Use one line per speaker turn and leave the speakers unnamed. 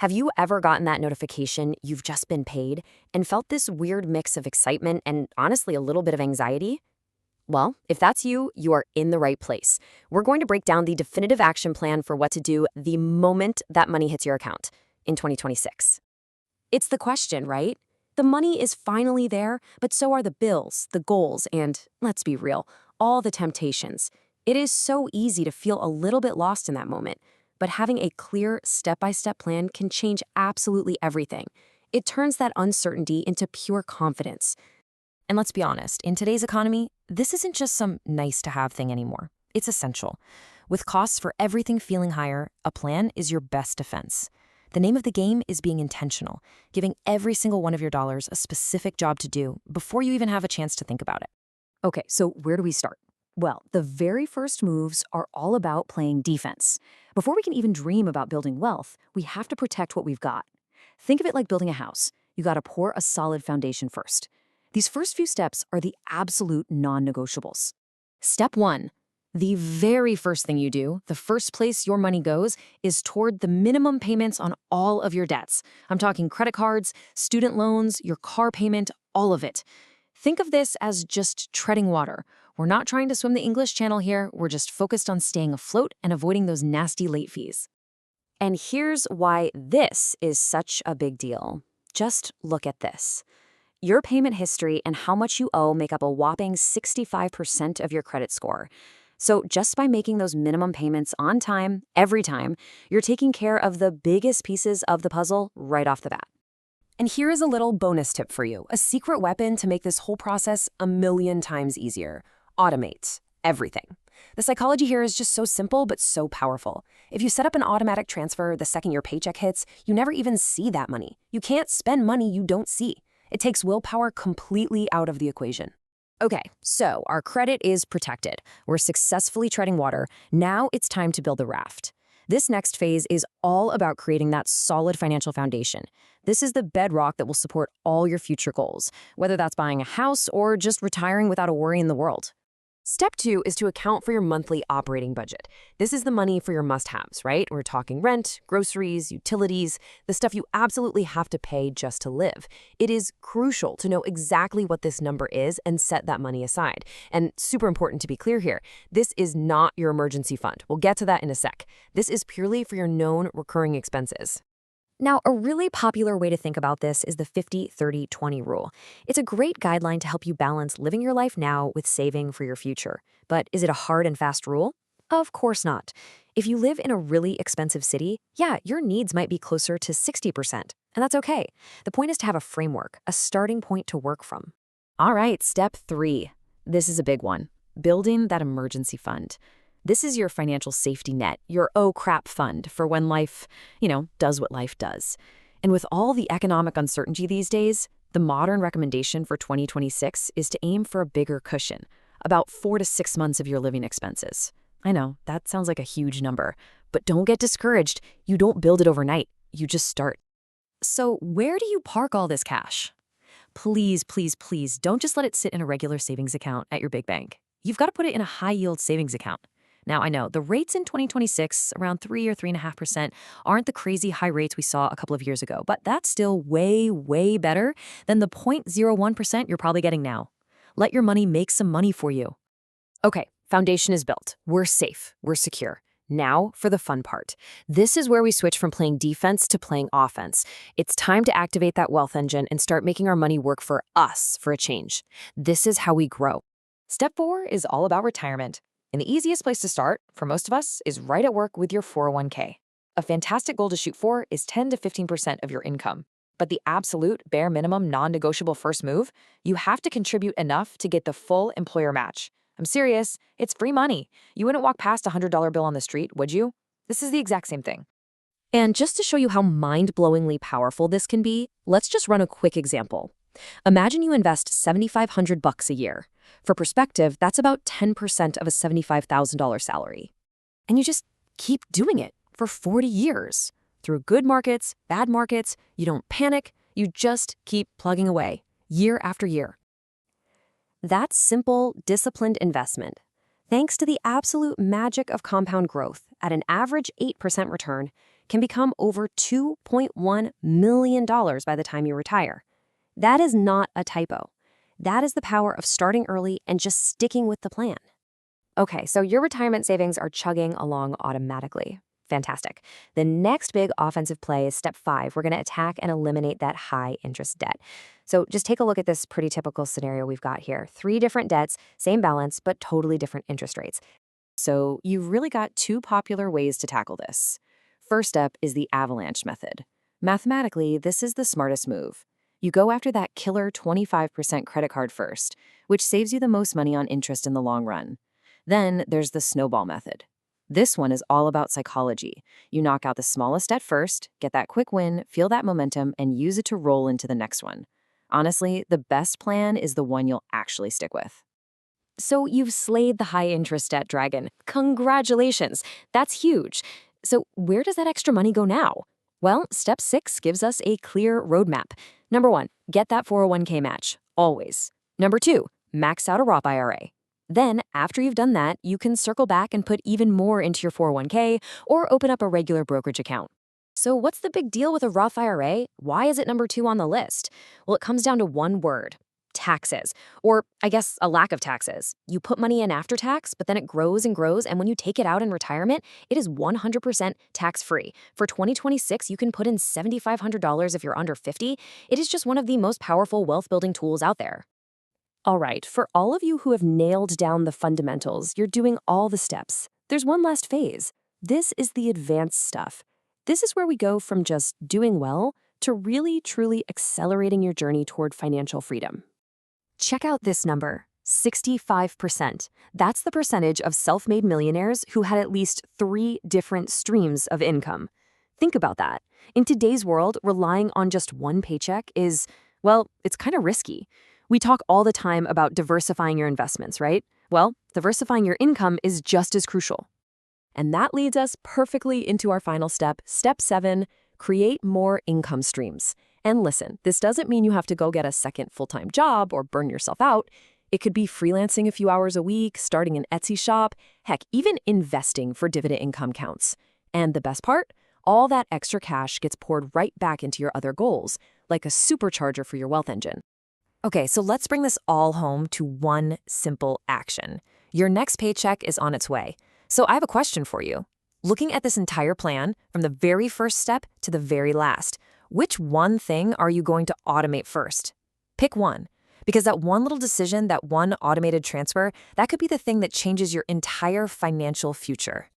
Have you ever gotten that notification you've just been paid and felt this weird mix of excitement and honestly a little bit of anxiety? Well, if that's you, you are in the right place. We're going to break down the definitive action plan for what to do the moment that money hits your account in 2026. It's the question, right? The money is finally there, but so are the bills, the goals, and, let's be real, all the temptations. It is so easy to feel a little bit lost in that moment, but having a clear step-by-step plan can change absolutely everything. It turns that uncertainty into pure confidence. And let's be honest, in today's economy, this isn't just some nice-to-have thing anymore. It's essential. With costs for everything feeling higher, a plan is your best defense. The name of the game is being intentional, giving every single one of your dollars a specific job to do before you even have a chance to think about it.
Okay, so where do we start? Well, the very first moves are all about playing defense. Before we can even dream about building wealth, we have to protect what we've got. Think of it like building a house. You got to pour a solid foundation first. These first few steps are the absolute non-negotiables. Step 1. The very first thing you do, the first place your money goes, is toward the minimum payments on all of your debts. I'm talking credit cards, student loans, your car payment, all of it. Think of this as just treading water. We're not trying to swim the English Channel here. We're just focused on staying afloat and avoiding those nasty late fees.
And here's why this is such a big deal. Just look at this. Your payment history and how much you owe make up a whopping 65% of your credit score. So just by making those minimum payments on time, every time, you're taking care of the biggest pieces of the puzzle right off the bat. And here is a little bonus tip for you, a secret weapon to make this whole process a million times easier. Automate everything. The psychology here is just so simple but so powerful. If you set up an automatic transfer the second your paycheck hits, you never even see that money. You can't spend money you don't see. It takes willpower completely out of the equation. Okay, so our credit is protected. We're successfully treading water. Now it's time to build the raft. This next phase is all about creating that solid financial foundation. This is the bedrock that will support all your future goals, whether that's buying a house or just retiring without a worry in the world. Step 2 is to account for your monthly operating budget. This is the money for your must-haves, right? We're talking rent, groceries, utilities, the stuff you absolutely have to pay just to live. It is crucial to know exactly what this number is and set that money aside. And super important to be clear here, this is not your emergency fund. We'll get to that in a sec. This is purely for your known recurring expenses. Now, a really popular way to think about this is the 50-30-20 rule. It's a great guideline to help you balance living your life now with saving for your future. But is it a hard and fast rule? Of course not. If you live in a really expensive city, yeah, your needs might be closer to 60%, and that's okay. The point is to have a framework, a starting point to work from. All right, step 3. This is a big one. Building that emergency fund. This is your financial safety net, your oh crap fund for when life, does what life does. And with all the economic uncertainty these days, the modern recommendation for 2026 is to aim for a bigger cushion, about 4 to 6 months of your living expenses. I know, that sounds like a huge number, but don't get discouraged. You don't build it overnight. You just start. So where do you park all this cash? Please, please, please don't just let it sit in a regular savings account at your big bank. You've got to put it in a high-yield savings account. Now, I know the rates in 2026, around 3 or 3.5%, aren't the crazy high rates we saw a couple of years ago, but that's still way, way better than the 0.01% you're probably getting now. Let your money make some money for you. Okay, foundation is built. We're safe. We're secure. Now for the fun part. This is where we switch from playing defense to playing offense. It's time to activate that wealth engine and start making our money work for us for a change. This is how we grow. Step 4 is all about retirement. And the easiest place to start, for most of us, is right at work with your 401k. A fantastic goal to shoot for is 10 to 15% of your income. But the absolute bare minimum non-negotiable first move, you have to contribute enough to get the full employer match. I'm serious, it's free money. You wouldn't walk past a $100 bill on the street, would you? This is the exact same thing. And just to show you how mind-blowingly powerful this can be, let's just run a quick example. Imagine you invest $7,500 a year. For perspective, that's about 10% of a $75,000 salary. And you just keep doing it for 40 years. Through good markets, bad markets, you don't panic, you just keep plugging away, year after year. That's simple, disciplined investment. Thanks to the absolute magic of compound growth, at an average 8% return, can become over $2.1 million by the time you retire. That is not a typo. That is the power of starting early and just sticking with the plan. Okay, so your retirement savings are chugging along automatically. Fantastic. The next big offensive play is step 5. We're going to attack and eliminate that high interest debt. So just take a look at this pretty typical scenario we've got here. 3 different debts, same balance, but totally different interest rates. So you've really got 2 popular ways to tackle this. First step is the avalanche method. Mathematically, this is the smartest move. You go after that killer 25% credit card first, which saves you the most money on interest in the long run. Then there's the snowball method. This one is all about psychology. You knock out the smallest debt first, get that quick win, feel that momentum, and use it to roll into the next one. Honestly, the best plan is the one you'll actually stick with. So you've slayed the high-interest debt dragon. Congratulations! That's huge. So where does that extra money go now? Well, step 6 gives us a clear roadmap. Number 1, get that 401k match, always. Number 2, max out a Roth IRA. Then, after you've done that, you can circle back and put even more into your 401k or open up a regular brokerage account. So what's the big deal with a Roth IRA? Why is it number 2 on the list? Well, it comes down to one word: taxes. Or, I guess, a lack of taxes. You put money in after tax, but then it grows and grows, and when you take it out in retirement, it is 100% tax-free. For 2026, you can put in $7,500 if you're under 50. It is just one of the most powerful wealth-building tools out there. All right, for all of you who have nailed down the fundamentals, you're doing all the steps. There's one last phase. This is the advanced stuff. This is where we go from just doing well to really, truly accelerating your journey toward financial freedom. Check out this number, 65%. That's the percentage of self-made millionaires who had at least 3 different streams of income. Think about that. In today's world, relying on just one paycheck is, well, it's kind of risky. We talk all the time about diversifying your investments, right? Well, diversifying your income is just as crucial. And that leads us perfectly into our final step, step 7, create more income streams. And listen, this doesn't mean you have to go get a second full-time job or burn yourself out. It could be freelancing a few hours a week, starting an Etsy shop, heck, even investing for dividend income counts. And the best part? All that extra cash gets poured right back into your other goals, like a supercharger for your wealth engine. Okay, so let's bring this all home to one simple action. Your next paycheck is on its way. So I have a question for you. Looking at this entire plan, from the very first step to the very last, which one thing are you going to automate first? Pick one, because that one little decision, that one automated transfer, that could be the thing that changes your entire financial future.